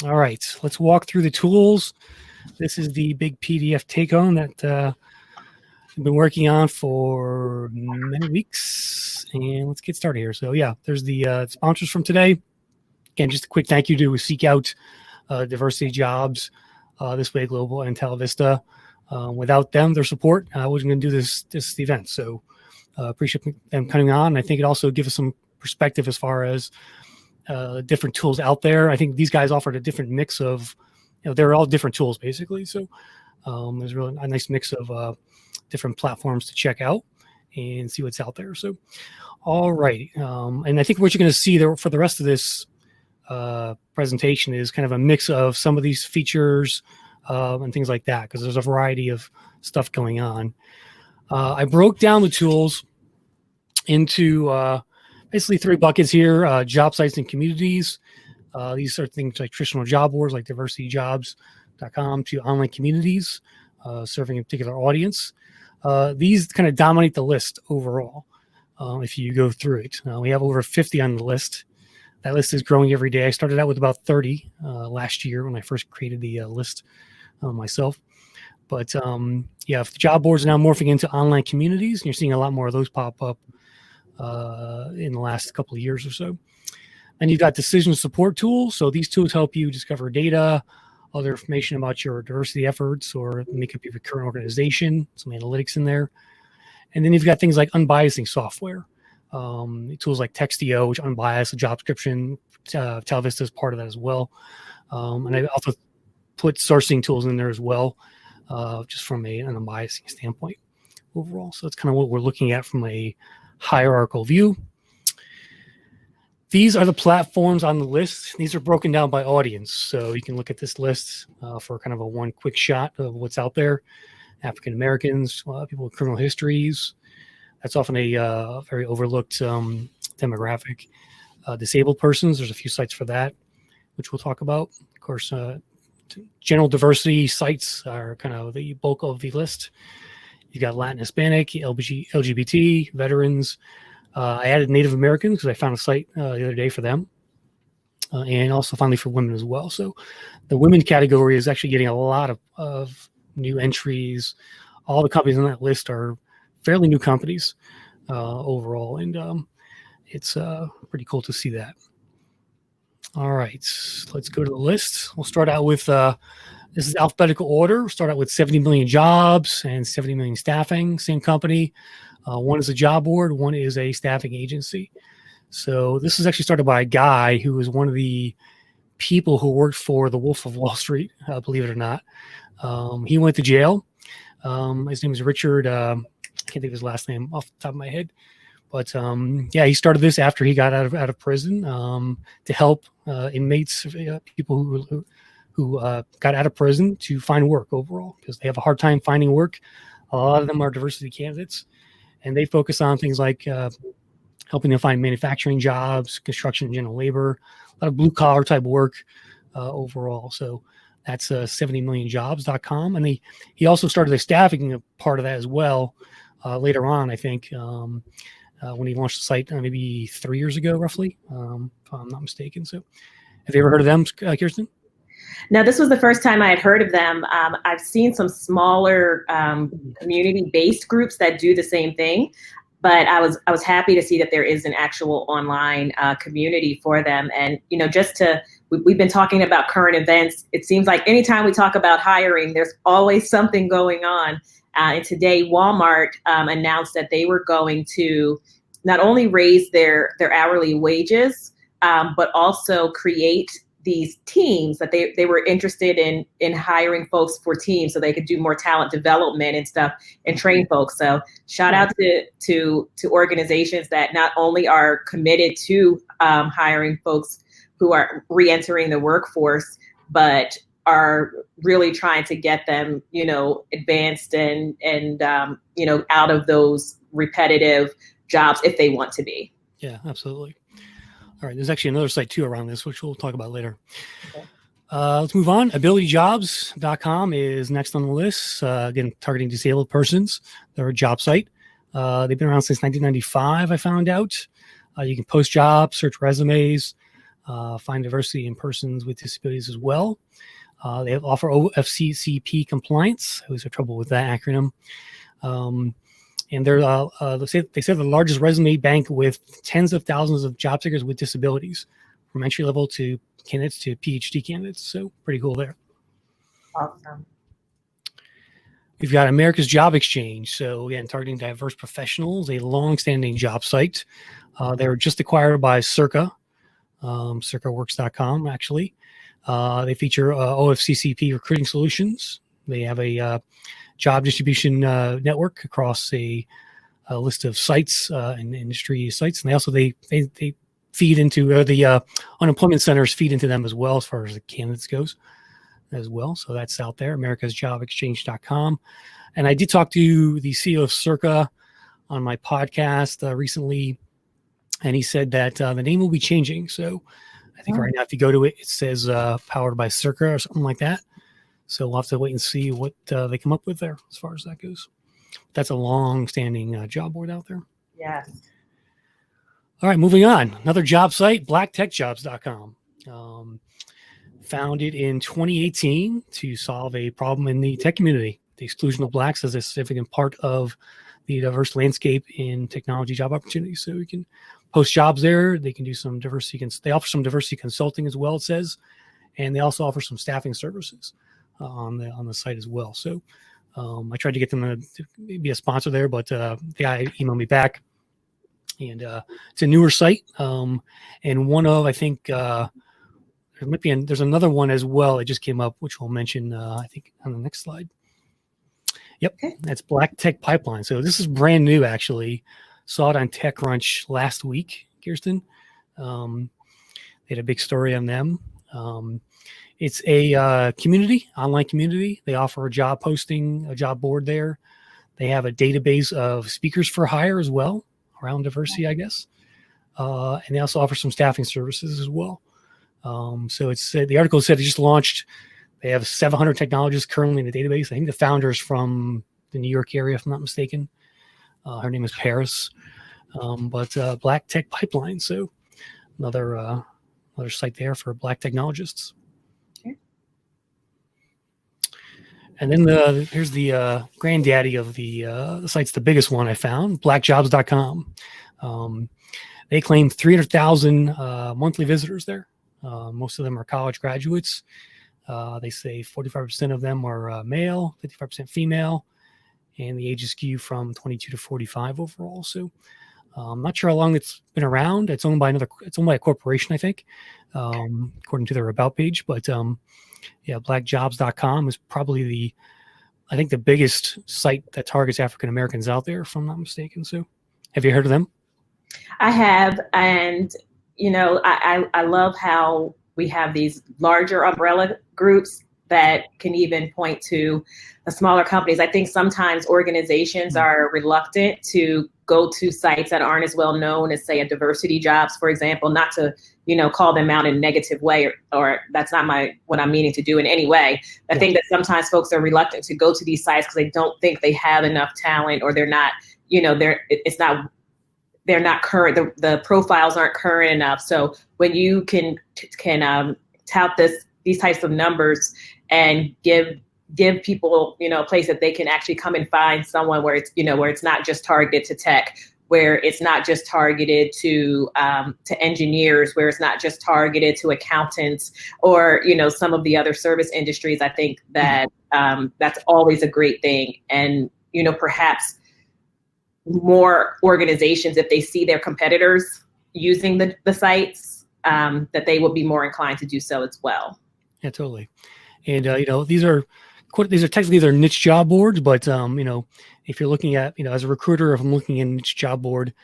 All right, let's walk through the tools. This is the big PDF take-home that I've been working on for many weeks, and let's get started here. So yeah, there's the sponsors from today. Again, just a quick thank you to Seekout, Diversity Jobs, This Way Global, and Entelo Vista. Without them, their support, I wasn't going to do this event. So appreciate them coming on. I think it also gives us some perspective as far as different tools out there. I think these guys offered a different mix of, they're all different tools basically. So there's really a nice mix of different platforms to check out and see what's out there. So, all right. And I think what you're going to see there for the rest of this presentation is kind of a mix of some of these features and things like that, because there's a variety of stuff going on. I broke down the tools into basically three buckets here: job sites and communities. These are things like traditional job boards like diversityjobs.com to online communities serving a particular audience. These kind of dominate the list overall. If you go through it, we have over 50 on the list. That list is growing every day. I started out with about 30 last year when I first created the list myself. But yeah, the job boards are now morphing into online communities, and you're seeing a lot more of those pop up in the last couple of years or so. And you've got decision support tools. So these tools help you discover data, other information about your diversity efforts or makeup of your current organization, some analytics in there. And then you've got things like unbiasing software. Tools like Textio, which unbias a job description. Entelo Vista is part of that as well. And I also put sourcing tools in there as well, just from an unbiasing standpoint overall. So that's kind of what we're looking at from a hierarchical view. These are the platforms on the list. These are broken down by audience. So you can look at this list for kind of a one quick shot of what's out there. African Americans, people with criminal histories. That's often a very overlooked demographic. Disabled persons, there's a few sites for that, which we'll talk about. Of course, general diversity sites are kind of the bulk of the list. You got Latin, Hispanic, LGBT, veterans. I added Native Americans because I found a site the other day for them. And also finally for women as well. So the women category is actually getting a lot of new entries. All the companies on that list are fairly new companies overall. And it's pretty cool to see that. All right, let's go to the list. We'll start out with, this is alphabetical order. We'll start out with 70 million jobs and 70 million staffing, same company. One is a job board, one is a staffing agency. So this was actually started by a guy who was one of the people who worked for the Wolf of Wall Street, believe it or not. He went to jail. His name is Richard, I can't think of his last name off the top of my head. But yeah, he started this after he got out of prison to help inmates, people who got out of prison to find work overall, because they have a hard time finding work. A lot of them are diversity candidates, and they focus on things like helping them find manufacturing jobs, construction, general labor, a lot of blue collar type work overall. So that's 70millionjobs.com. And he also started a staffing part of that as well later on, I think. When he launched the site maybe 3 years ago, roughly, if I'm not mistaken. So have you ever heard of them, Kirsten? No, this was the first time I had heard of them. I've seen some smaller community-based groups that do the same thing, but I was happy to see that there is an actual online community for them. And, we've been talking about current events. It seems like anytime we talk about hiring, there's always something going on. And today, Walmart announced that they were going to not only raise their hourly wages, but also create these teams that they were interested in hiring folks for teams so they could do more talent development and stuff and train folks. So shout out to organizations that not only are committed to hiring folks who are re-entering the workforce, but are really trying to get them, advanced and out of those repetitive jobs if they want to be. Yeah, absolutely. All right, there's actually another site too around this, which we'll talk about later. Okay. Let's move on. AbilityJobs.com is next on the list. Again, targeting disabled persons. They're a job site. They've been around since 1995, I found out. You can post jobs, search resumes. find diversity in persons with disabilities as well. They offer OFCCP compliance. I always have trouble with that acronym. And they're they said the largest resume bank with tens of thousands of job seekers with disabilities, from entry level to candidates to PhD candidates. So pretty cool there. Awesome. We've got America's Job Exchange. So again, targeting diverse professionals, a long-standing job site. They were just acquired by Circa, CircaWorks.com actually. They feature OFCCP recruiting solutions. They have a job distribution network across a list of sites and industry sites, and they feed into the unemployment centers feed into them as well as far as the candidates goes as well. So that's out there, americasjobexchange.com. And I did talk to the CEO of Circa on my podcast recently, and he said that the name will be changing. So I think right now, if you go to it, it says powered by Circa or something like that. So we'll have to wait and see what they come up with there as far as that goes. That's a long-standing job board out there. Yes. All right, moving on. Another job site, blacktechjobs.com. Founded in 2018 to solve a problem in the tech community. The exclusion of blacks is a significant part of the diverse landscape in technology job opportunities. So we can post jobs there. They can do some diversity. They offer some diversity consulting as well, it says. And they also offer some staffing services on the site as well. So I tried to get them to be a sponsor there, but the guy emailed me back. And it's a newer site. And one of, I think, there's another one as well. It just came up, which we'll mention, I think, on the next slide. Yep, okay. That's Black Tech Pipeline. So this is brand new, actually. Saw it on TechCrunch last week, Kirsten. They had a big story on them. It's a community, online community. They offer a job posting, a job board there. They have a database of speakers for hire as well, around diversity, I guess. And they also offer some staffing services as well. So it's the article said it just launched. They have 700 technologists currently in the database. I think the founder is from the New York area, if I'm not mistaken. Her name is Paris. But Black Tech Pipeline. So another site there for Black technologists. Okay. And then here's the granddaddy of the site's the biggest one I found, blackjobs.com. They claim 300,000 monthly visitors there. Most of them are college graduates. They say 45% of them are male, 55% female, and the ages skew from 22 to 45 overall. So I'm not sure how long it's been around. It's owned by a corporation, I think, according to their about page. But yeah, blackjobs.com is probably I think the biggest site that targets African Americans out there, if I'm not mistaken. So have you heard of them? I have, and I love how we have these larger umbrella groups that can even point to the smaller companies. I think sometimes organizations are reluctant to go to sites that aren't as well known as, say, a Diversity Jobs, for example, not to, call them out in a negative way, or that's not what I'm meaning to do in any way. I think that sometimes folks are reluctant to go to these sites because they don't think they have enough talent, or they're not, they're not current. The profiles aren't current enough. So when you can tout these types of numbers and give people, a place that they can actually come and find someone where it's not just targeted to tech, where it's not just targeted to engineers, where it's not just targeted to accountants, or some of the other service industries. I think that that's always a great thing, and perhaps more organizations, if they see their competitors using the sites, that they will be more inclined to do so as well. Yeah, totally. And these are technically they're niche job boards, but if you're looking at as a recruiter, if I'm looking at a niche job board,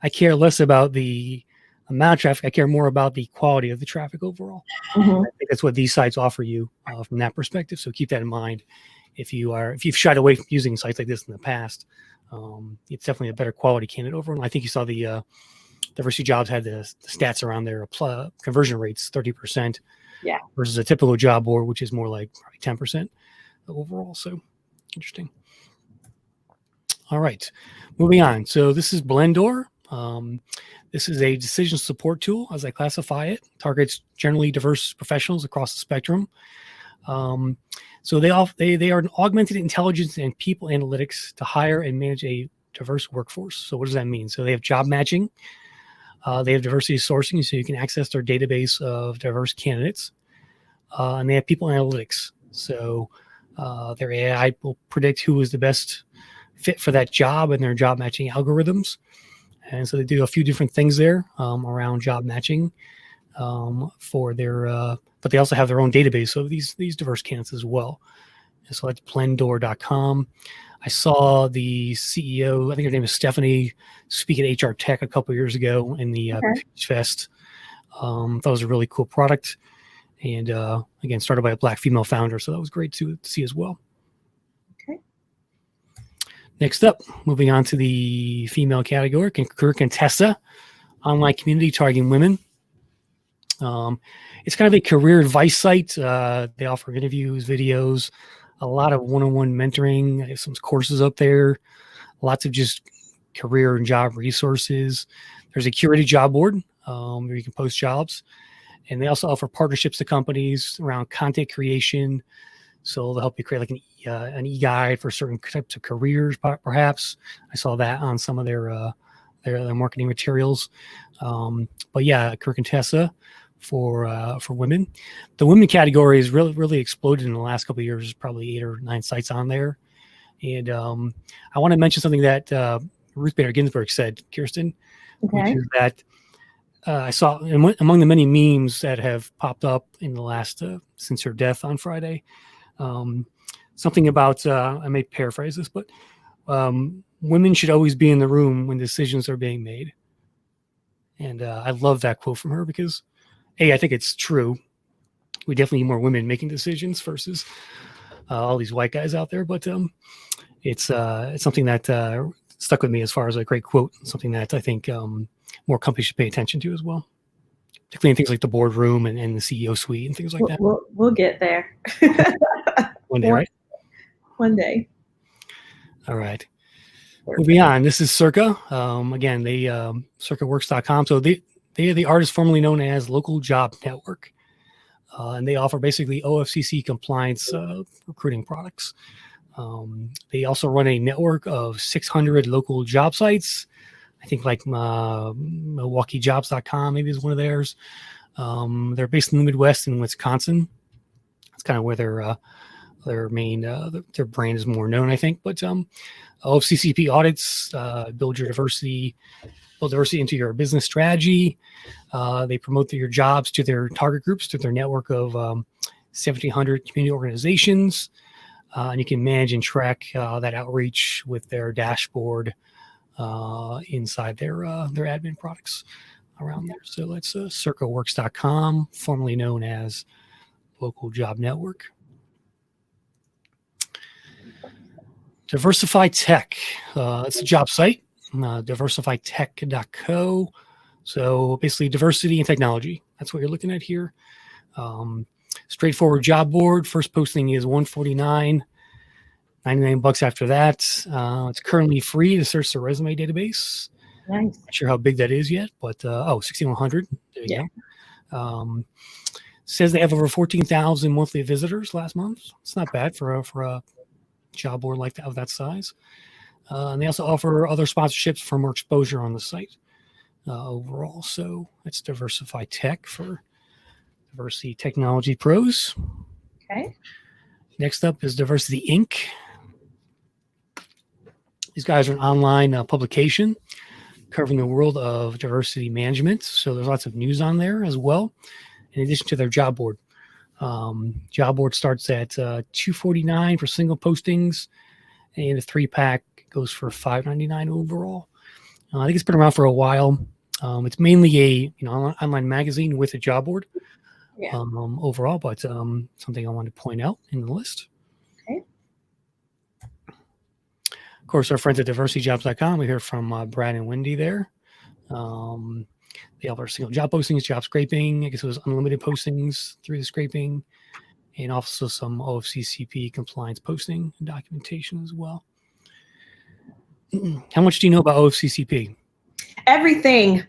I care less about the amount of traffic. I care more about the quality of the traffic overall. Mm-hmm. I think that's what these sites offer you from that perspective. So keep that in mind if you've shied away from using sites like this in the past. It's definitely a better quality candidate overall. I think you saw the Diversity Jobs had the stats around their conversion rates, 30%, versus a typical job board, which is more like probably 10% overall. So interesting. All right, moving on. So this is Blendoor. This is a decision support tool, as I classify it. Targets generally diverse professionals across the spectrum. So they are an augmented intelligence and people analytics to hire and manage a diverse workforce. So what does that mean? So they have job matching. They have diversity sourcing, so you can access their database of diverse candidates. And they have people analytics. So their AI will predict who is the best fit for that job and their job matching algorithms. And so they do a few different things there around job matching for their, but they also have their own database of these diverse candidates as well. And so that's Blendoor.com. I saw the CEO, I think her name is Stephanie, speak at HR Tech a couple of years ago in the Peach Fest. Thought it was a really cool product. And again, started by a Black female founder. So that was great to see as well. Okay. Next up, moving on to the female category, CareerContessa, online community targeting women. It's kind of a career advice site. They offer interviews, videos, a lot of one-on-one mentoring. They have some courses up there, lots of just career and job resources. There's a curated job board where you can post jobs. And they also offer partnerships to companies around content creation. So they'll help you create like an e-guide for certain types of careers, perhaps. I saw that on some of their marketing materials. But yeah, CareerContessa for women. The women category has really exploded in the last couple of years. There's probably 8 or 9 sites on there. And I want to mention something that Ruth Bader Ginsburg said, Kirsten, which is that I saw among the many memes that have popped up in the last since her death on Friday, something about I may paraphrase this, but women should always be in the room when decisions are being made. And I love that quote from her because, I think it's true. We definitely need more women making decisions versus all these white guys out there. But it's something that stuck with me as far as a great quote, something that I think more companies should pay attention to as well, particularly in things like the boardroom and the CEO suite and things like that. We'll get there. One day, right? One day. All right. Moving on. This is Circa. Again, they CircaWorks.com. So they are the artist formerly known as Local Job Network. And they offer basically OFCC compliance recruiting products. They also run a network of 600 local job sites. I think like MilwaukeeJobs.com maybe is one of theirs. They're based in the Midwest in Wisconsin. That's kind of where their main their brand is more known, I think. But OFCCP audits, build diversity into your business strategy. They promote your jobs to their target groups, to their network of 1,700 community organizations. And you can manage and track that outreach with their dashboard inside their admin products around there. So that's CircaWorks.com, formerly known as Local Job Network. Diversify Tech. It's a job site, diversifytech.co. So basically diversity and technology. That's what you're looking at here. Straightforward job board. First posting is $149, $99 after that. It's currently free to search the resume database. Nice. Not sure how big that is yet, but 6,100. There you go. Says they have over 14,000 monthly visitors last month. It's not bad for a job board like that of that size. And they also offer other sponsorships for more exposure on the site overall. So that's Diversify Tech for Diversity Technology Pros. Okay. Next up is Diversity Inc. These guys are an online publication covering the world of diversity management. So there's lots of news on there as well, in addition to their job board. Job board starts at $249 for single postings, and a 3-pack goes for $5.99 overall. I think it's been around for a while. It's mainly a online magazine with a job board overall, but something I wanted to point out in the list. Okay. Of course, our friends at DiversityJobs.com, we hear from Brad and Wendy there. They offer single job postings, job scraping. I guess it was unlimited postings through the scraping, and also some OFCCP compliance posting and documentation as well. How much do you know about OFCCP? Everything.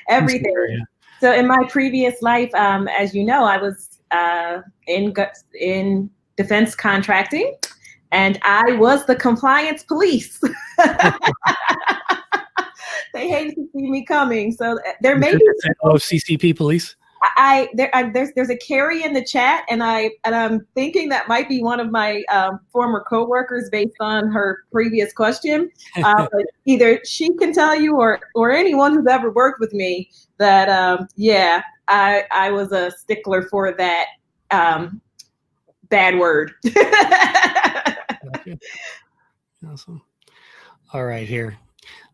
Everything. So in my previous life, as you know, I was in defense contracting, and I was the compliance police. They hated to see me coming. So there may be CCP police. There's a Carrie in the chat, and I'm thinking that might be one of my former coworkers based on her previous question. But either she can tell you or anyone who's ever worked with me that I was a stickler for that bad word. Gotcha. Awesome. All right, here.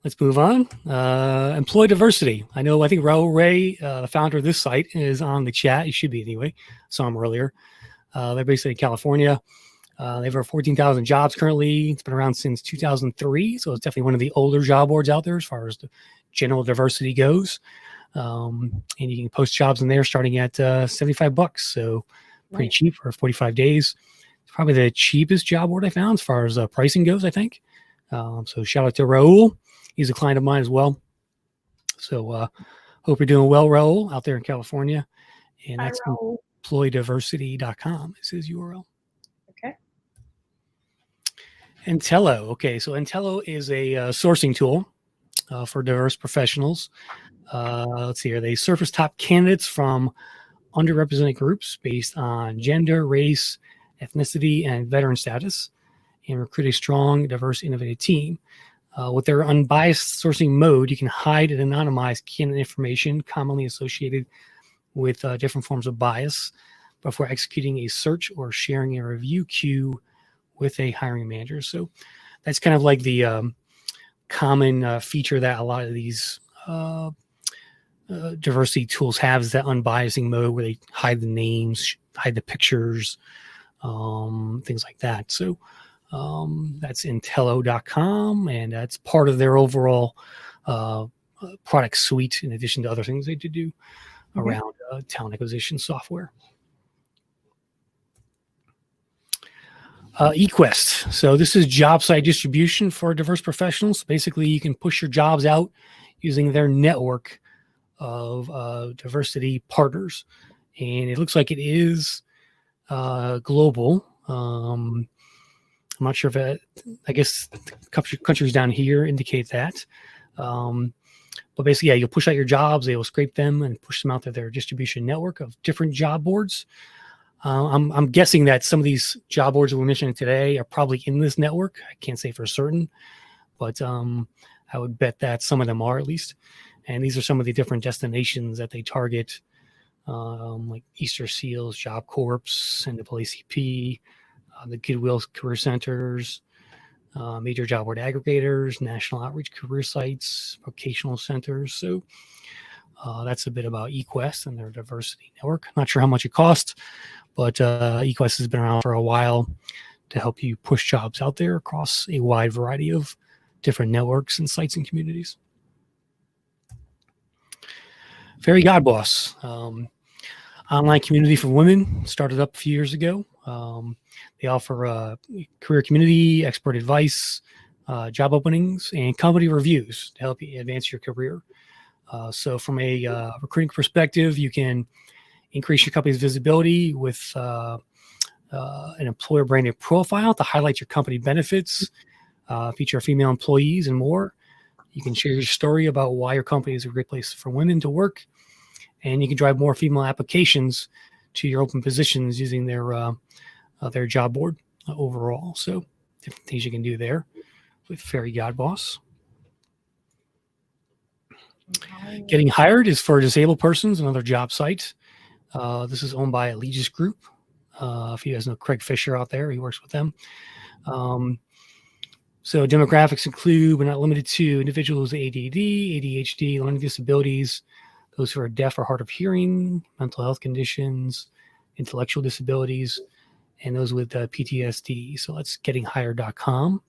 Let's move on. EmployDiversity. I think Raul Ray, the founder of this site, is on the chat. He should be anyway. Saw him earlier. They're based in California. They have over 14,000 jobs currently. It's been around since 2003. So it's definitely one of the older job boards out there as far as the general diversity goes. And you can post jobs in there starting at $75. So pretty cheap for 45 days. It's probably the cheapest job board I found as far as pricing goes, I think. So shout out to Raul. He's a client of mine as well. So hope you're doing well, Raul, out there in California. And that's EmployDiversity.com is his URL. Okay. Entelo. Okay, so Entelo is a sourcing tool for diverse professionals. Let's see here. They surface top candidates from underrepresented groups based on gender, race, ethnicity, and veteran status, and recruit a strong, diverse, innovative team. With their unbiased sourcing mode, you can hide and anonymize candidate information commonly associated with different forms of bias before executing a search or sharing a review queue with a hiring manager. So that's kind of like the common feature that a lot of these diversity tools have, is that unbiasing mode where they hide the names, hide the pictures, things like that. So that's Entelo.com, and that's part of their overall product suite, in addition to other things they do around talent acquisition software. eQuest. So this is job site distribution for diverse professionals. Basically, you can push your jobs out using their network of diversity partners, and it looks like it is global. I'm not sure if I guess countries down here indicate that. But basically, yeah, you'll push out your jobs. They will scrape them and push them out to their distribution network of different job boards. I'm guessing that some of these job boards that we're mentioning today are probably in this network. I can't say for certain, but I would bet that some of them are, at least. And these are some of the different destinations that they target, like Easter Seals, Job Corps, NAACP, the Goodwill Career Centers, major job board aggregators, national outreach career sites, vocational centers. So that's a bit about eQuest and their diversity network. Not sure how much it costs, but eQuest has been around for a while to help you push jobs out there across a wide variety of different networks and sites and communities. Very GodBoss, online community for women, started up a few years ago. They offer career community, expert advice, job openings, and company reviews to help you advance your career. So from a recruiting perspective, you can increase your company's visibility with an employer branded profile to highlight your company benefits, feature female employees, and more. You can share your story about why your company is a great place for women to work, and you can drive more female applications to your open positions using their job board overall. So different things you can do there with Fairy GodBoss. Getting Hired is for disabled persons, another job site. This is owned by Allegiance Group. If you guys know Craig Fisher out there, he works with them. So demographics include, but not limited to, individuals with ADD, ADHD, learning disabilities, those who are deaf or hard of hearing, mental health conditions, intellectual disabilities, and those with PTSD. So that's gettinghired.com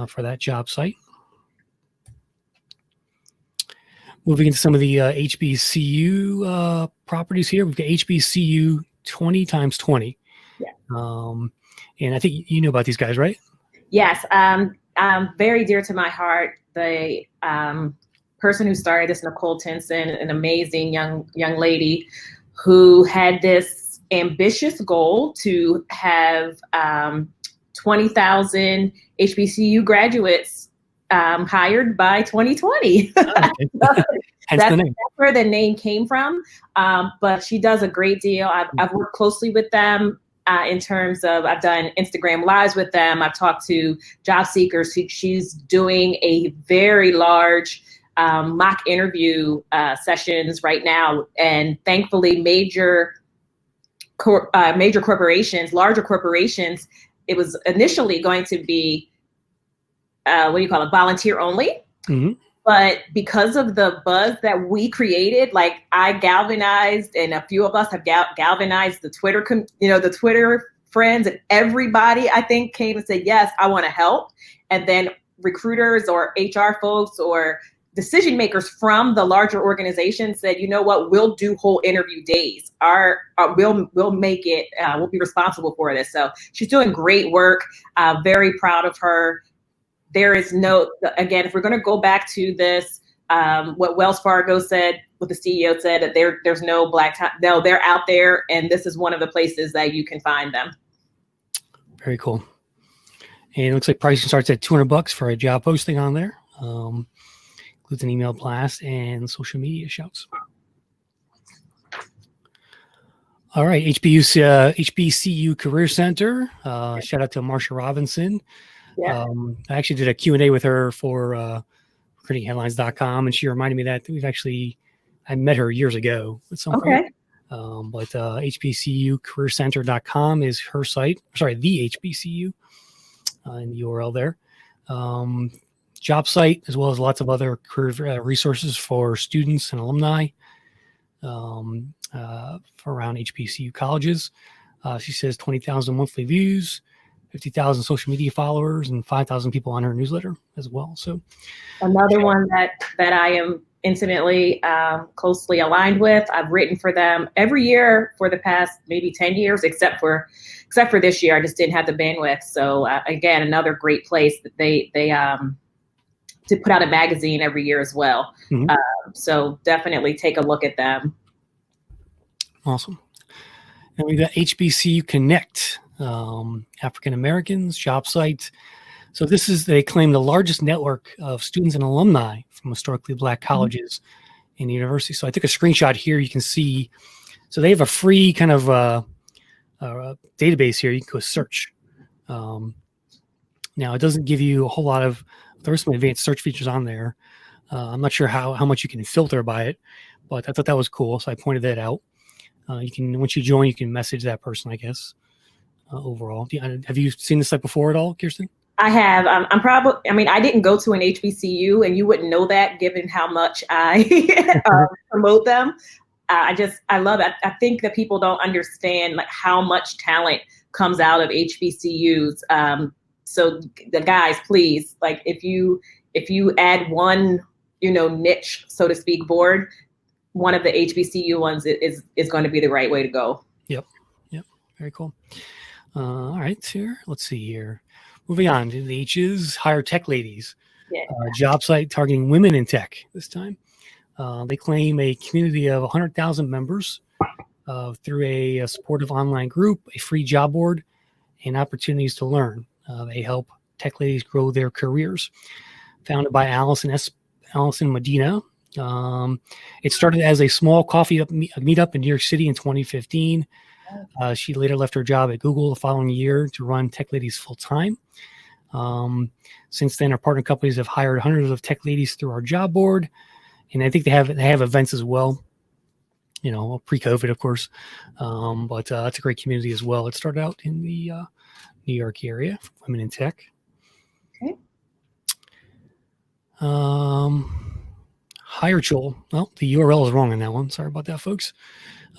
for that job site. Moving into some of the HBCU properties here, we've got HBCU 20 times 20. Yeah. And I think you know about these guys, right? Yes. very dear to my heart. The person who started this, Nicole Tinson, an amazing young lady who had this ambitious goal to have 20,000 HBCU graduates hired by 2020. Oh, okay. That's where the name came from. But she does a great deal. I've worked closely with them in terms of, I've done Instagram lives with them. I've talked to job seekers. She's doing a very large mock interview sessions right now. And thankfully, major corporations, larger corporations, it was initially going to be, volunteer only. Mm-hmm. But because of the buzz that we created, like I galvanized, and a few of us have galvanized the Twitter, the Twitter friends, and everybody, I think, came and said, yes, I want to help. And then recruiters or HR folks or decision makers from the larger organization said, you know what, we'll do whole interview days. We'll make it, we'll be responsible for this. So she's doing great work. Very proud of her. There is again, if we're going to go back to this, what Wells Fargo said, what the CEO said, that there's no black time. No, they're out there, and this is one of the places that you can find them. Very cool. And it looks like pricing starts at $200 for a job posting on there. Includes an email blast and social media shouts. All right, HBCU Career Center. Shout out to Marsha Robinson. Yeah. I actually did a Q&A with her for recruitingheadlines.com, and she reminded me that I met her years ago at some point. But HBCUCareerCenter.com is her site. Sorry, the HBCU in the URL there. Job site, as well as lots of other career resources for students and alumni for around HBCU colleges. She says 20,000 monthly views, 50,000 social media followers, and 5,000 people on her newsletter as well. So another one that I am intimately, closely aligned with. I've written for them every year for the past maybe 10 years, except for this year. I just didn't have the bandwidth. So again, another great place that they to put out a magazine every year as well. Mm-hmm. So definitely take a look at them. Awesome. And we've got HBCU Connect, African Americans job site. So they claim the largest network of students and alumni from historically black colleges in the university. So I took a screenshot here. You can see, so they have a free kind of database here. You can go search. Now it doesn't give you a whole lot of, there's some advanced search features on there. I'm not sure how much you can filter by it, but I thought that was cool. So I pointed that out. You can, once you join, you can message that person, I guess, overall. Have you seen this site before at all, Kirsten? I have. I didn't go to an HBCU, and you wouldn't know that given how much I promote them. I love it. I think that people don't understand like how much talent comes out of HBCUs. So the guys, please, like if you add one, niche, so to speak, board, one of the HBCU ones is going to be the right way to go. Yep. Very cool. All right, here. Let's see here. Moving on to the H's, Hire Tech Ladies. Yeah. Job site targeting women in tech this time. They claim a community of 100,000 members through a supportive online group, a free job board, and opportunities to learn. They help tech ladies grow their careers. Founded by Allison Medina. It started as a small coffee meetup in New York City in 2015. She later left her job at Google the following year to run Tech Ladies full time. Since then, our partner companies have hired hundreds of tech ladies through our job board, and I think they have events as well. Pre-COVID, of course, but it's a great community as well. It started out in the New York area for women in tech. Okay. Hiretual. Well, the URL is wrong on that one. Sorry about that, folks.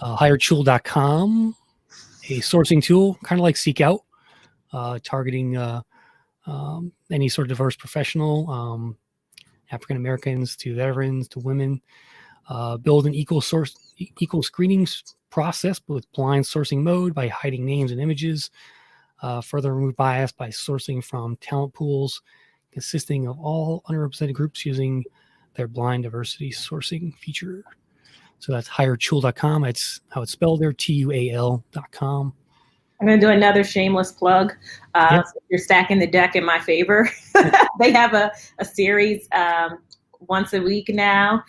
Hiretual.com, a sourcing tool, kind of like Seekout, targeting any sort of diverse professional, African Americans to veterans to women. Build an equal screening process with blind sourcing mode by hiding names and images. Further remove bias by sourcing from talent pools consisting of all underrepresented groups using their blind diversity sourcing feature. So that's hiretual.com. That's how it's spelled there, TUAL.com. I'm going to do another shameless plug. Yep. So you're stacking the deck in my favor. They have a series once a week now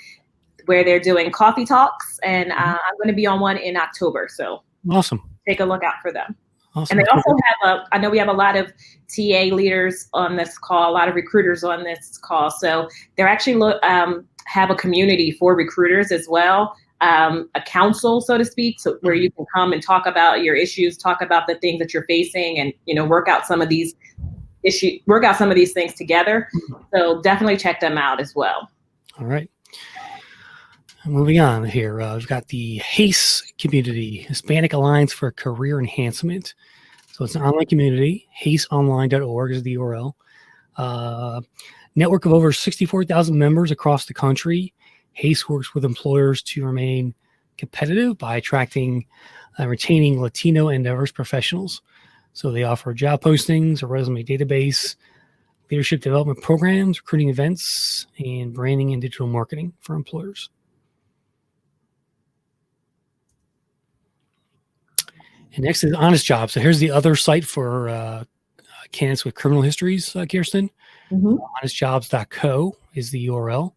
where they're doing coffee talks, and I'm going to be on one in October. So awesome. Take a look out for them. Awesome. And they also have I know we have a lot of TA leaders on this call, a lot of recruiters on this call. So they're actually have a community for recruiters as well. A council, so to speak, so where you can come and talk about your issues, talk about the things that you're facing, and work out some of these things together. So definitely check them out as well. All right. Moving on here, we've got the HACE community, Hispanic Alliance for Career Enhancement. So it's an online community. HACEonline.org is the URL. Network of over 64,000 members across the country. HACE works with employers to remain competitive by attracting and retaining Latino and diverse professionals. So they offer job postings, a resume database, leadership development programs, recruiting events, and branding and digital marketing for employers. And next is HonestJobs. So here's the other site for candidates with criminal histories, Kirsten. HonestJobs.co is the URL.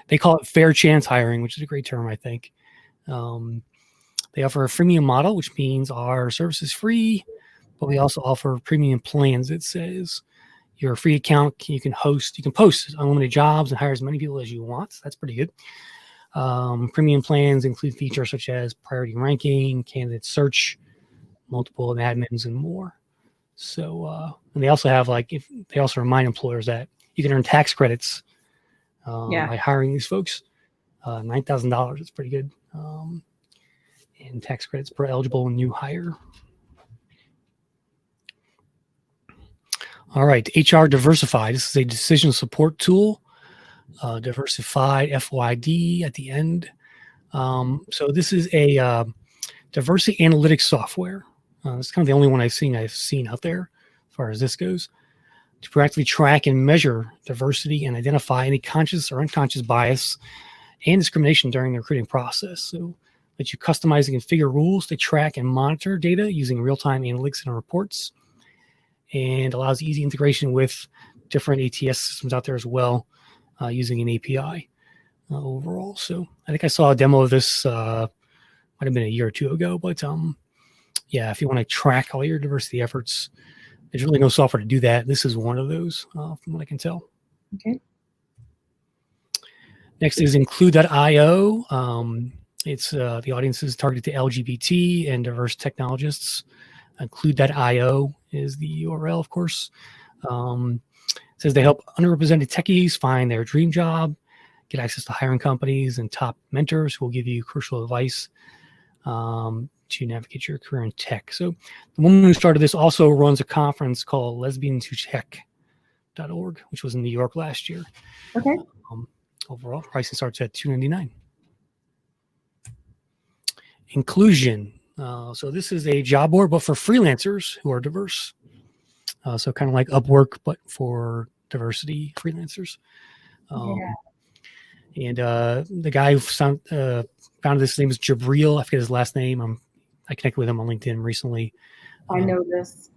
They call it fair chance hiring, which is a great term, I think. They offer a freemium model, which means our service is free, but we also offer premium plans. It says your free account, you can post unlimited jobs and hire as many people as you want. So that's pretty good. Premium plans include features such as priority ranking, candidate search, multiple admins, and more. So, and they also have they also remind employers that you can earn tax credits by hiring these folks. $9,000. It's pretty good. And tax credits per eligible new hire. All right, HRdiversifyd. This is a decision support tool. Diversify FYD at the end. So this is a diversity analytics software. It's kind of the only one I've seen out there as far as this goes, to proactively track and measure diversity and identify any conscious or unconscious bias and discrimination during the recruiting process. So that you customize and configure rules to track and monitor data using real-time analytics and reports, and allows easy integration with different ATS systems out there as well, using an API overall. So I think I saw a demo of this, might have been a year or two ago, but yeah, if you want to track all your diversity efforts, there's really no software to do that. This is one of those, from what I can tell. Okay. Next is include.io. It's the audience is targeted to LGBT and diverse technologists. Include.io is the URL, of course. It says they help underrepresented techies find their dream job, get access to hiring companies and top mentors who will give you crucial advice to navigate your career in tech. So the woman who started this also runs a conference called lesbianswhotech.org, which was in New York last year. Okay. Overall, pricing starts at $299. Inclusion. So this is a job board, but for freelancers who are diverse. So kind of like Upwork, but for diversity freelancers. And the guy who founded this, name is Jopwell. I forget his last name. I connected with him on LinkedIn recently. I know this.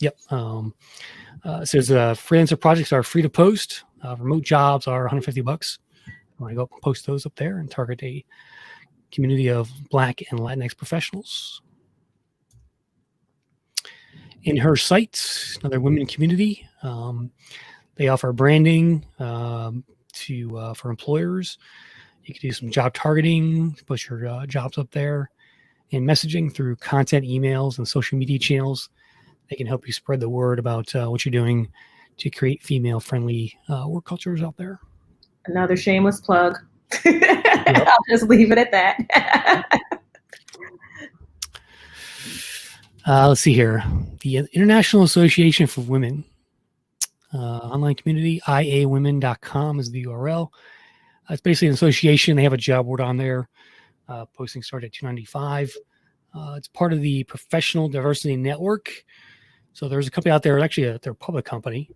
Yep. It says freelancer projects are free to post. Remote jobs are $150. I want to go up and post those up there and target a community of Black and Latinx professionals. In her site, another women community. They offer branding for employers. You can do some job targeting, put your jobs up there, and messaging through content, emails, and social media channels. They can help you spread the word about what you're doing to create female-friendly work cultures out there. Another shameless plug. Yep. I'll just leave it at that. Let's see here. The International Association for Women online community, iawomen.com is the URL. It's basically an association. They have a job board on there. Posting started at $295. It's part of the Professional Diversity Network. So there's a company out there, actually they're a public company,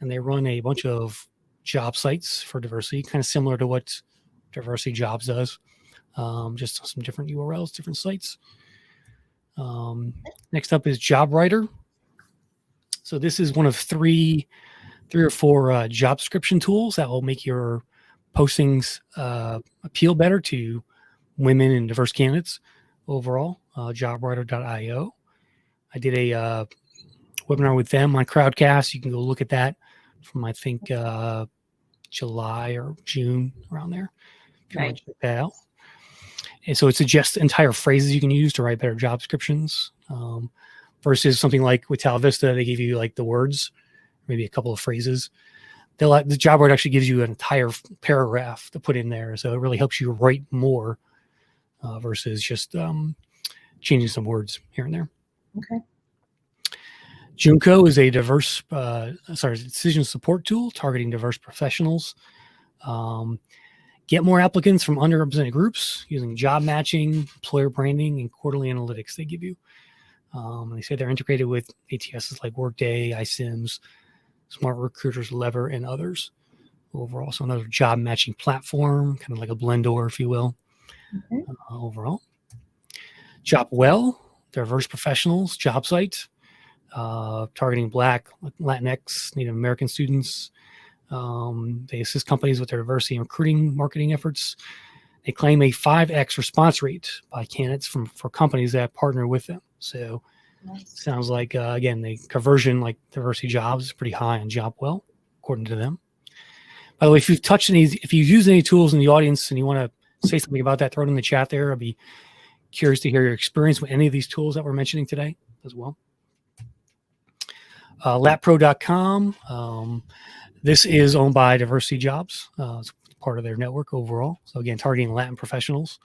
and they run a bunch of job sites for diversity, kind of similar to what Diversity Jobs does, just some different URLs, different sites. Next up is Jobwriter. So this is one of three or four job description tools that will make your postings appeal better to women and diverse candidates overall. Jobwriter.io. I did a webinar with them on Crowdcast. You can go look at that from, I think, July or June, around there. If you want to check that out. And so it suggests entire phrases you can use to write better job descriptions, versus something like with Vista, they give you like the words, maybe a couple of phrases. The Jobwriter actually gives you an entire paragraph to put in there. So it really helps you write more versus just changing some words here and there. Okay. Joonko is a decision support tool targeting diverse professionals. Get more applicants from underrepresented groups using job matching, employer branding, and quarterly analytics they give you. They say they're integrated with ATSs like Workday, iCIMS, Smart Recruiters, Lever, and others. Overall, so another job matching platform, kind of like a Blendoor, if you will. Okay. Overall, Jopwell, diverse professionals job site, targeting Black, Latinx, Native American students. They assist companies with their diversity and recruiting marketing efforts. They claim a 5x response rate by candidates for companies that partner with them. So sounds like, again, the conversion like Diversity Jobs is pretty high on Jopwell, according to them. By the way, if you've used any tools in the audience and you want to say something about that, throw it in the chat there. I'd be curious to hear your experience with any of these tools that we're mentioning today as well. Lapro.com. This is owned by Diversity Jobs. It's part of their network overall. So again, targeting Latin professionals.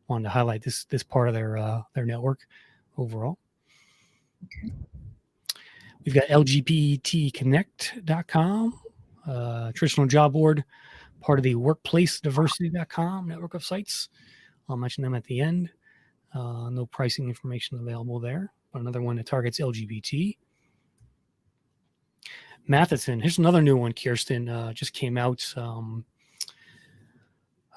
Wanted to highlight this part of their network overall. Okay. We've got LGBT Connect.com, traditional job board, part of the WorkplaceDiversity.com network of sites. I'll mention them at the end. No pricing information available there. But another one that targets LGBT. Mathison. Here's another new one, Kirsten. Just came out.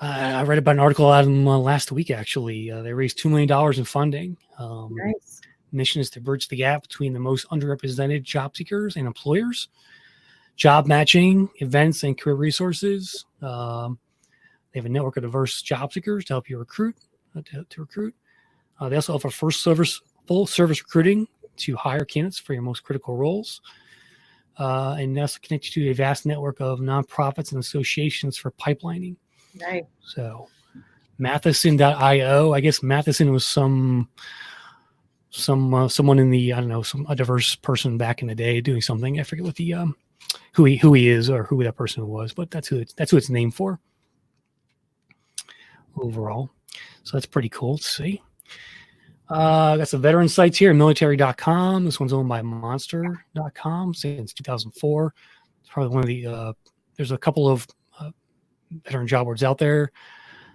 I read about an article out of them last week, actually. They raised $2 million in funding. Nice. Mission is to bridge the gap between the most underrepresented job seekers and employers. Job matching, events, and career resources. They have a network of diverse job seekers to help you recruit. They also offer full service recruiting to hire candidates for your most critical roles. And also connect you to a vast network of nonprofits and associations for pipelining. Nice. So Mathison.io. I guess Mathison was someone in the, I don't know, a diverse person back in the day doing something. I forget what the who he is or who that person was, but that's who it's named for overall. So that's pretty cool to see. Got some veteran sites here, military.com. This one's owned by monster.com since 2004. It's probably one of the, there's a couple of veteran job boards out there.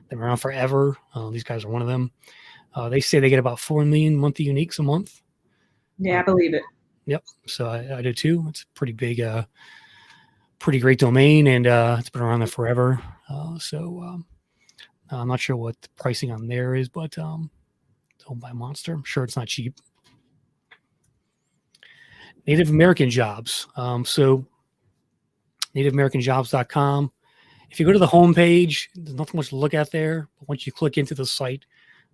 They've been around forever. These guys are one of them. They say they get about 4 million monthly uniques a month. Yeah, I believe it. Yep. So I do too. It's a pretty big, pretty great domain, and it's been around there forever. So I'm not sure what the pricing on there is, but it's owned by Monster. I'm sure it's not cheap. Native American jobs. So nativeamericanjobs.com. If you go to the home page, there's nothing much to look at there. But once you click into the site,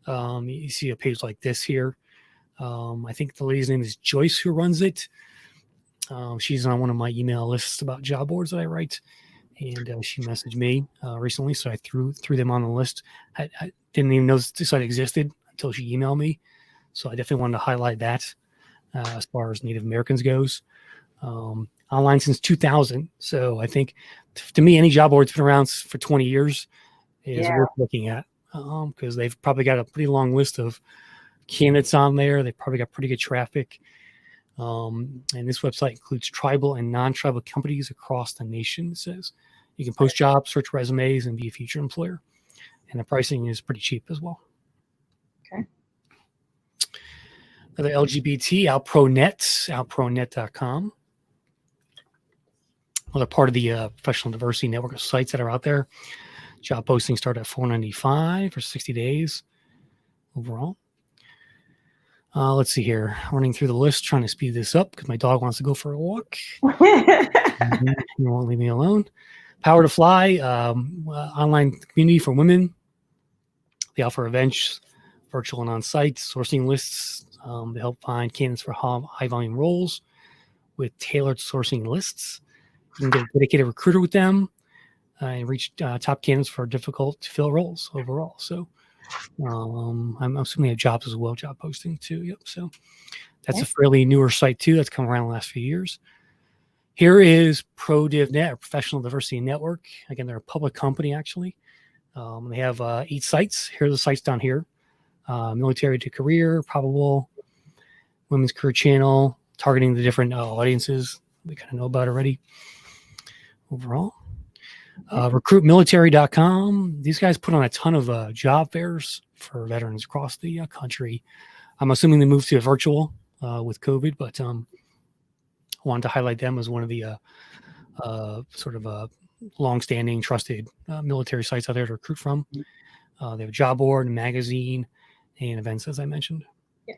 you see a page like this here. I think the lady's name is Joyce who runs it. She's on one of my email lists about job boards that I write. And she messaged me recently, so I threw them on the list. I didn't even know this site existed until she emailed me. So I definitely wanted to highlight that as far as Native Americans goes. Online since 2000. So I think, to me, any job board that's been around for 20 years is worth looking at because they've probably got a pretty long list of candidates on there. They've probably got pretty good traffic. And this website includes tribal and non-tribal companies across the nation. It says you can post jobs, search resumes, and be a future employer. And the pricing is pretty cheap as well. Okay. Another LGBT, OutProNet, outpronet.com. They're part of the professional diversity network of sites that are out there. Job postings start at $4.95 for 60 days overall. Let's see here. Running through the list, trying to speed this up because my dog wants to go for a walk. You won't leave me alone. Power to Fly, online community for women. They offer events, virtual and on-site, sourcing lists. They help find candidates for high-volume roles with tailored sourcing lists. You can get a dedicated recruiter with them and reach top candidates for difficult-to-fill roles overall. So I'm assuming they have jobs as well, job posting too. Yep. So that's a fairly newer site too. That's come around the last few years. Here is ProDivNet, a professional diversity network. Again, they're a public company actually. They have 8 sites. Here are the sites down here. Military to career, probable, women's career channel, targeting the different audiences we kind of know about already overall. RecruitMilitary.com. These guys put on a ton of job fairs for veterans across the country. I'm assuming they moved to a virtual with COVID, but wanted to highlight them as one of the sort of long-standing, trusted military sites out there to recruit from. They have a job board, and magazine, and events, as I mentioned. Yes.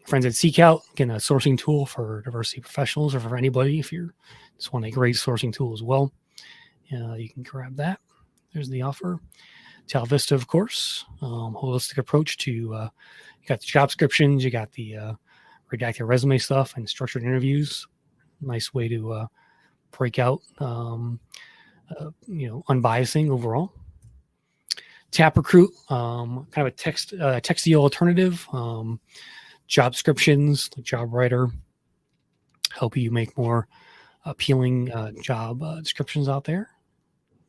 Friends at Seekout, again, a sourcing tool for diversity professionals or for anybody if you just want a great sourcing tool as well. You can grab that. There's the offer. Talvista, of course, holistic approach to, you got the job descriptions, you got the redacted resume stuff and structured interviews. Nice way to break out, unbiasing overall. TapRecruit, kind of a textio alternative. Job descriptions like Jobwriter help you make more appealing job descriptions out there.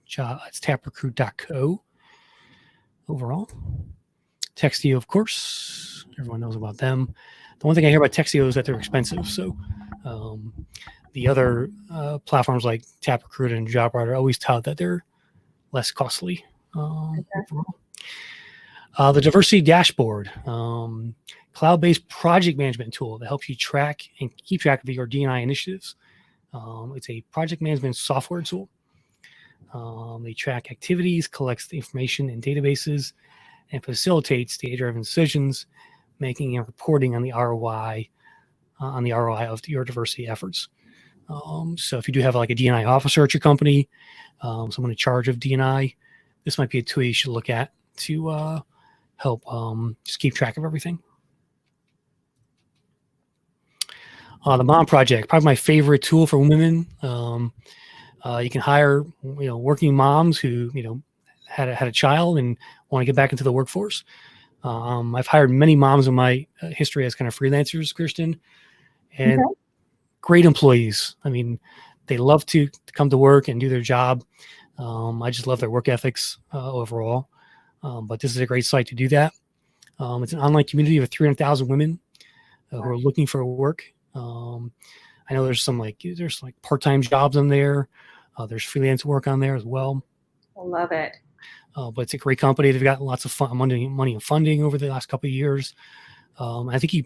It's taprecruit.co overall. Textio, of course, everyone knows about them. The one thing I hear about Textio is that they're expensive. So the other platforms like TapRecruit and Jobwriter always tout that they're less costly. Overall. The Diversity Dashboard, cloud-based project management tool that helps you track and keep track of your D&I initiatives. It's a project management software tool. They track activities, collects the information in databases, and facilitates data-driven decisions, making and reporting on the ROI of your diversity efforts. So if you do have like a D&I officer at your company, someone in charge of D&I, this might be a tool you should look at to help just keep track of everything. The Mom Project, probably my favorite tool for women. You can hire, working moms who, had a child and want to get back into the workforce. I've hired many moms in my history as kind of freelancers, Kirsten, and great employees. I mean, they love to come to work and do their job. I just love their work ethics overall. But this is a great site to do that. It's an online community of 300,000 women who are looking for work. I know there's there's part-time jobs on there. There's freelance work on there as well. I love it. But it's a great company. They've got lots of money and funding over the last couple of years. I think you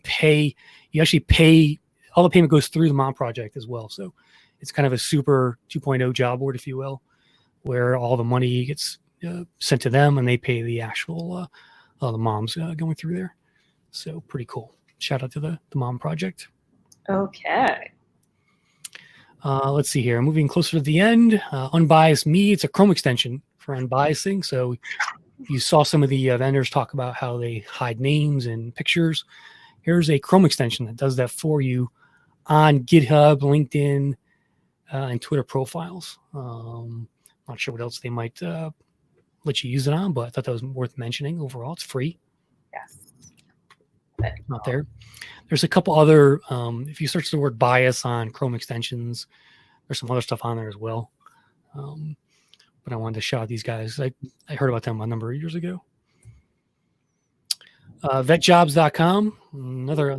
actually pay, all the payment goes through the Mom Project as well. So it's kind of a super 2.0 job board, if you will, where all the money gets sent to them and they pay the actual the moms going through there. So pretty cool. Shout out to the Mom Project. Okay. Let's see here. Moving closer to the end. Unbias Me. It's a Chrome extension for unbiasing. So you saw some of the vendors talk about how they hide names and pictures. Here's a Chrome extension that does that for you on GitHub, LinkedIn, and Twitter profiles. Not sure what else they might let you use it on, but I thought that was worth mentioning. Overall, it's free. Yes. Not there. There's a couple other, if you search the word bias on Chrome extensions, there's some other stuff on there as well. But I wanted to shout out these guys. I heard about them a number of years ago. VetJobs.com, another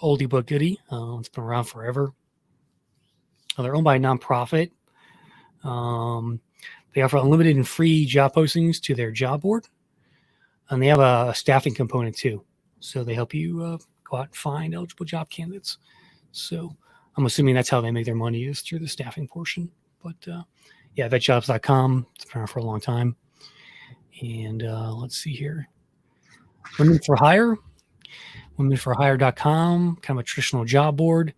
oldie but goodie. It's been around forever. They're owned by a nonprofit. They offer unlimited and free job postings to their job board. And they have a staffing component too. So they help you go out and find eligible job candidates. So I'm assuming that's how they make their money, is through the staffing portion. But yeah, VetJobs.com. It's been around for a long time. And let's see here. Women for Hire. Womenforhire.com, kind of a traditional job board.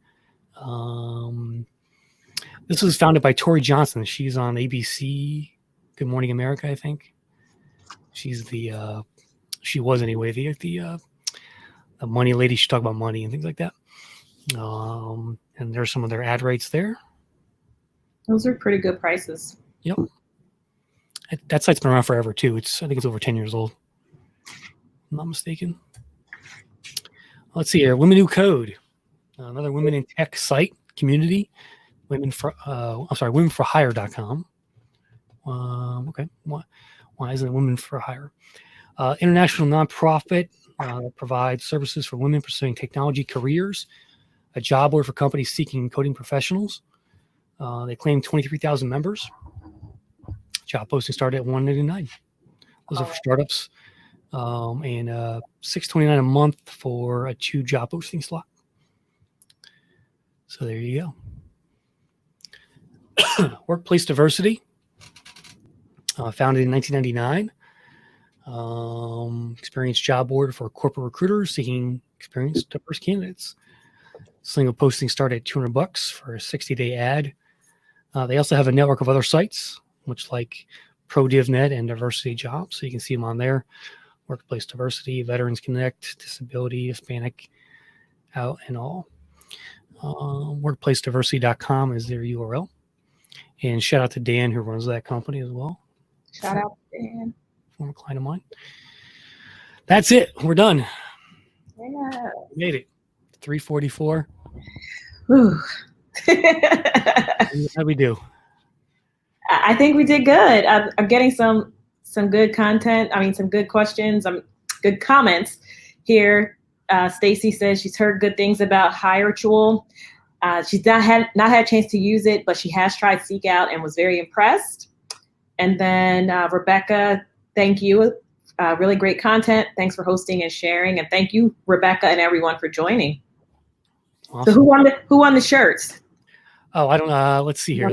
This was founded by Tori Johnson. She's on ABC, Good Morning America, I think. She's she was anyway, the money lady. She talked about money and things like that. And there's some of their ad rates there. Those are pretty good prices. Yep. That site's been around forever too. I think it's over 10 years old. If I'm not mistaken. Let's see here. Women Who Code, another women in tech site community. Womenforhire.com. Okay. Why is it Women for Hire? International nonprofit that provides services for women pursuing technology careers. A job board for companies seeking coding professionals. They claim 23,000 members. Job posting started at $199. Those are for startups. And $629 a month for a 2 job posting slot. So there you go. Workplace Diversity, founded in 1999. Experienced job board for corporate recruiters seeking experienced diverse candidates. Single posting started at $200 for a 60-day ad. They also have a network of other sites, which like ProDivNet and Diversity Jobs. So you can see them on there. Workplace Diversity, Veterans Connect, Disability, Hispanic, out and all. WorkplaceDiversity.com is their URL. And shout out to Dan, who runs that company as well. Shout out to Dan. Former client of mine. That's it. We're done. Yeah. We made it. 3:44. How'd we do? I think we did good. I'm getting some good content. I mean, some good questions, good comments here. Stacy says she's heard good things about Hiretual. She's not had a chance to use it, but she has tried Seekout and was very impressed. And then Rebecca, thank you. Really great content. Thanks for hosting and sharing. And thank you, Rebecca, and everyone for joining. Awesome. So who won the shirts? Oh, I don't know. Let's see here.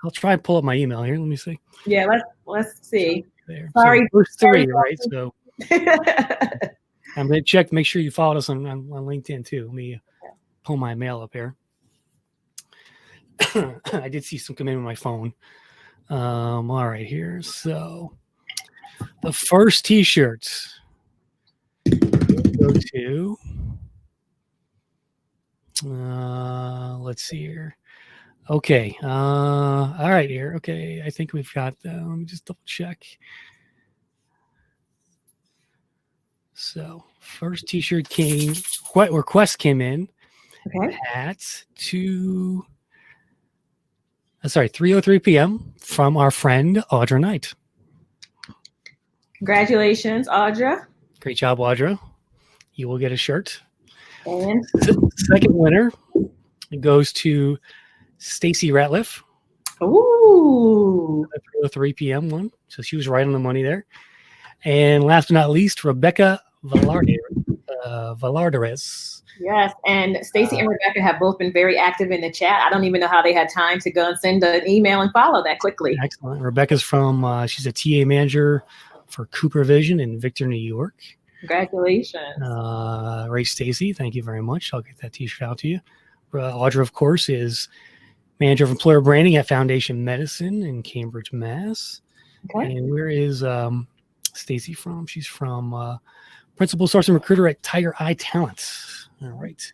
I'll try and pull up my email here. Let me see. Yeah, let's see. There. Sorry. So first 3, right? So I'm going to check. Make sure you followed us on LinkedIn too. Let me pull my mail up here. I did see some come in with my phone. All right, here. So the first T-shirts go to. Let's see here. Okay. All right here. Okay. I think we've got, let me just double check. So first T-shirt request came in at 3:03 p.m. from our friend, Audra Knight. Congratulations, Audra. Great job, Audra. You will get a shirt. And second winner goes to Stacy Ratliff. Ooh. 3:03 p.m. one. So she was right on the money there. And last but not least, Rebecca Valarderes. Yes, and Stacy and Rebecca have both been very active in the chat. I don't even know how they had time to go and send an email and follow that quickly. Excellent. Rebecca's from, she's a TA manager for Cooper Vision in Victor, New York. Congratulations. Ray Stacy, thank you very much. I'll get that T-shirt out to you. Audra, of course, is manager of employer branding at Foundation Medicine in Cambridge, Mass. Okay. And where is Stacy from? She's from principal sourcing recruiter at Tiger Eye Talent. All right.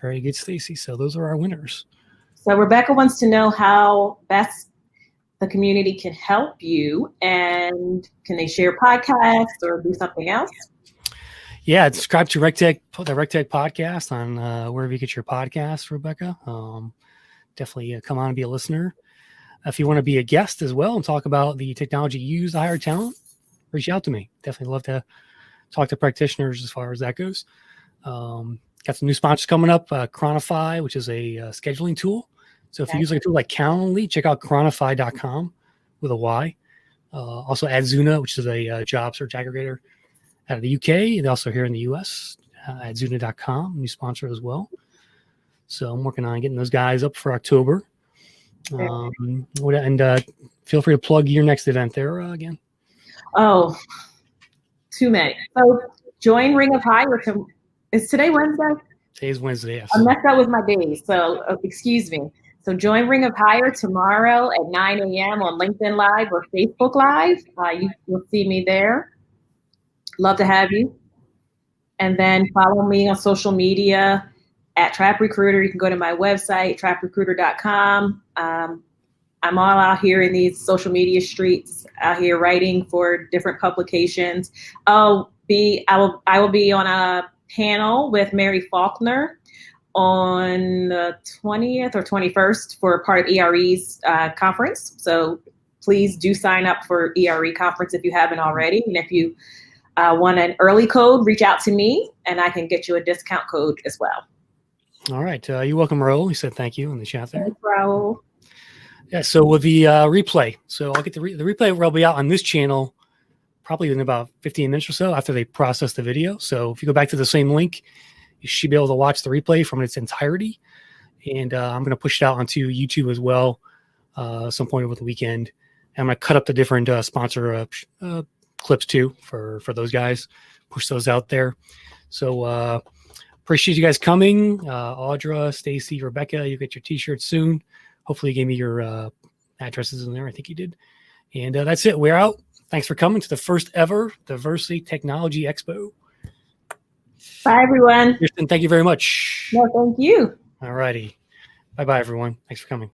Very good, Stacy. So those are our winners. So Rebecca wants to know how best the community can help you, and can they share podcasts or do something else? Yeah, subscribe to the RecTech podcast on wherever you get your podcasts, Rebecca. Definitely come on and be a listener. If you want to be a guest as well and talk about the technology you use to hire talent, reach out to me. Definitely love to talk to practitioners as far as that goes. Got some new sponsors coming up. Chronify, which is a scheduling tool. So if you use a tool like Calendly, check out chronify.com with a Y. Also Adzuna, which is a job search aggregator out of the UK and also here in the US. Adzuna.com, new sponsor as well. So I'm working on getting those guys up for October. And feel free to plug your next event there again. Oh, too many. So join Ring of Hire. Is today Wednesday? Today's Wednesday, yes. I messed up with my days, so excuse me. So join Ring of Hire tomorrow at 9 a.m. on LinkedIn Live or Facebook Live. You'll see me there. Love to have you. And then follow me on social media at TapRecruiter. You can go to my website, TapRecruiter.com. I'm all out here in these social media streets, out here writing for different publications. I will be on a panel with Mary Faulkner on the 20th or 21st for part of ERE's conference. So please do sign up for ERE conference if you haven't already. And if you want an early code, reach out to me and I can get you a discount code as well. All right. You're welcome, Raul. He said thank you in the chat there. Thanks, Raul. Yeah, so with the replay, so I'll get the replay will be out on this channel probably in about 15 minutes or so after they process the video. So if you go back to the same link, you should be able to watch the replay from its entirety. And I'm going to push it out onto YouTube as well some point over the weekend. And I'm going to cut up the different sponsor clips too for those guys, push those out there. So appreciate you guys coming. Audra, Stacy, Rebecca, you get your t-shirts soon. Hopefully you gave me your addresses in there. I think you did. And that's it. We're out. Thanks for coming to the first ever Diversity Technology Expo. Bye, everyone. Kirsten, thank you very much. No, thank you. All righty. Bye-bye, everyone. Thanks for coming.